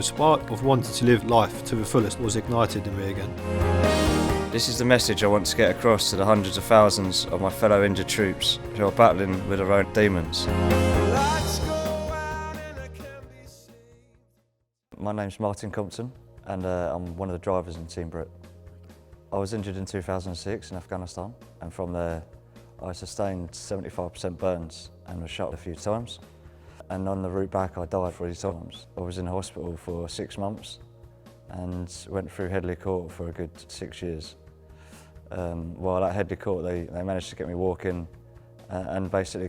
spark of wanting to live life to the fullest was ignited in me again. This is the message I want to get across to the hundreds of thousands of my fellow injured troops who are battling with their own demons. My name's Martyn Compton, and I'm one of the drivers in Team BRIT. I was injured in 2006 in Afghanistan, and from there I sustained 75% burns and was shot a few times. And on the route back I died 3 times. I was in hospital for 6 months and went through Headley Court for a good 6 years. While at Headley Court they managed to get me walking and basically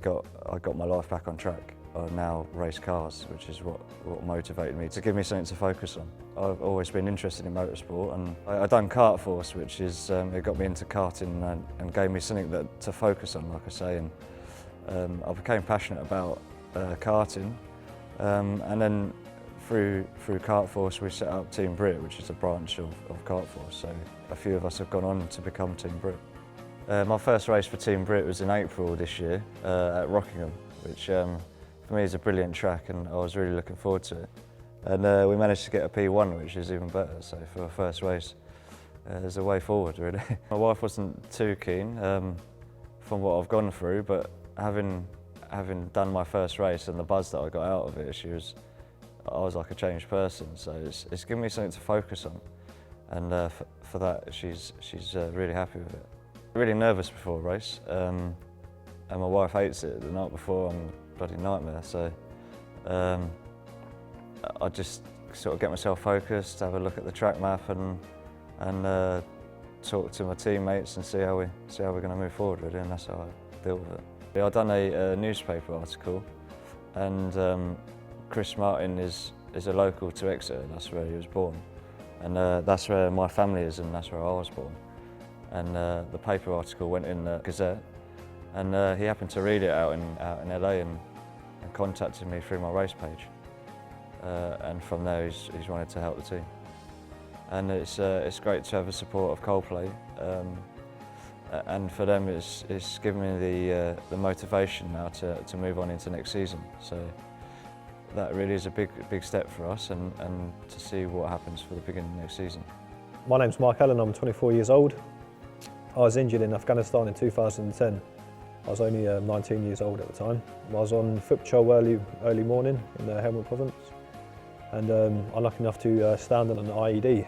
I got my life back on track. I now race cars, which is what motivated me to give me something to focus on. I've always been interested in motorsport, and I done kart force, which is it got me into karting and gave me something to focus on, like I say. And I became passionate about karting, and then through kart force we set up Team BRIT, which is a branch of kart force. So a few of us have gone on to become Team BRIT. My first race for Team BRIT was in April this year at Rockingham, which for me is a brilliant track, and I was really looking forward to it. And we managed to get a P1, which is even better. So for our first race, there's a way forward, really. My wife wasn't too keen from what I've gone through, but having done my first race and the buzz that I got out of it, I was like a changed person. So it's given me something to focus on, and for that, she's really happy with it. Really nervous before a race, and my wife hates it. The night before, I'm a bloody nightmare. So I just sort of get myself focused, have a look at the track map, and talk to my teammates and see how we're going to move forward, really, and that's how I deal with it. I've done a newspaper article, and Martyn is a local to Exeter. That's where he was born, and that's where my family is, and that's where I was born. And the paper article went in the Gazette, and he happened to read it out in LA and contacted me through my race page. And from there he's wanted to help the team. And it's great to have the support of COLDPLAY, and for them it's given me the motivation now to move on into next season. So that really is a big step for us, and to see what happens for the beginning of next season. My name's Martyn, I'm 24 years old. I was injured in Afghanistan in 2010. I was only 19 years old at the time. I was on foot patrol early morning in the Helmand province, and I'm lucky enough to stand on an IED.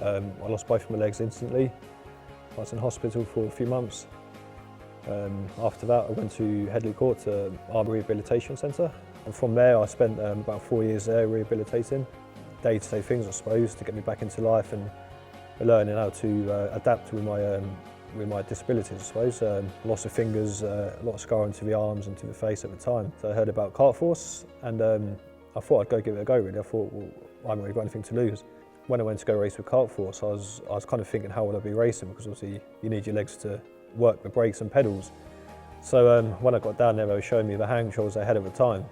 I lost both of my legs instantly. I was in hospital for a few months. After that I went to Headley Court to Arbour Rehabilitation Centre, and from there I spent about 4 years there rehabilitating. Day-to-day things, I suppose, to get me back into life and learning how to adapt with my disabilities, I suppose. Loss of fingers, a lot of scarring to the arms and to the face at the time. So I heard about kart force, and I thought I'd go give it a go, really. I thought, well, I haven't really got anything to lose. When I went to go race with kart force, I was kind of thinking, how would I be racing? Because obviously you need your legs to work the brakes and pedals. So when I got down there, they were showing me the hand controls they had at the time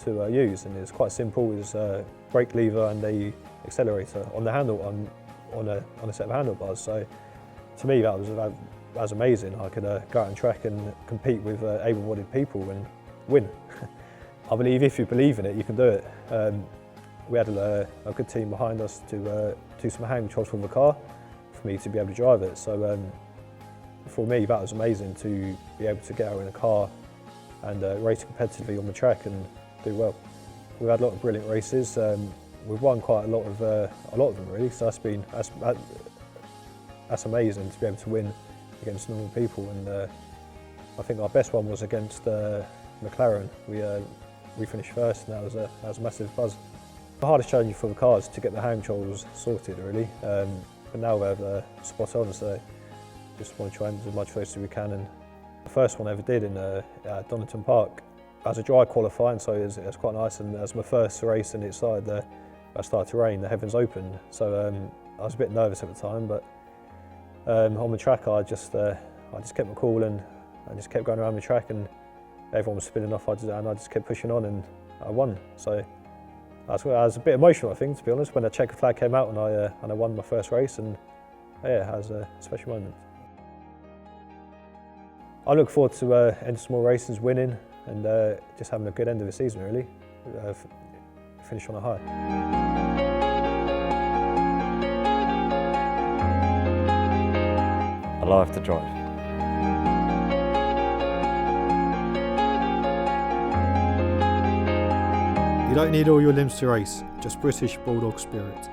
to use, and it's quite simple. It's a brake lever and the accelerator on the handle, on a set of handlebars. So to me that was amazing. I could go out on track and compete with able-bodied people and win. I believe if you believe in it, you can do it. We had a good team behind us to do some hand controls from the car for me to be able to drive it. So for me, that was amazing to be able to get out in a car and race competitively on the track and do well. We've had a lot of brilliant races. We've won quite a lot of them, really. So that's amazing to be able to win against normal people. And I think our best one was against McLaren. We finished first, and that was a massive buzz. The hardest challenge for the car is to get the hand controls sorted, really. But now we're spot on, so just want to try and do as much race as we can. And the first one I ever did in Donington Park, I was a dry qualifying, so it was quite nice. And as my first race, and it started to rain, the heavens opened. So I was a bit nervous at the time, but on the track I just kept my cool, and I just kept going around the track, and everyone was spinning off, and I just kept pushing on, and I won. So I was a bit emotional, I think, to be honest, when the checker flag came out and I won my first race, and yeah, it was a special moment. I look forward to entering some more races, winning, and just having a good end of the season, really. Finish on a high. AliveToDrive. You don't need all your limbs to race, just British Bulldog spirit.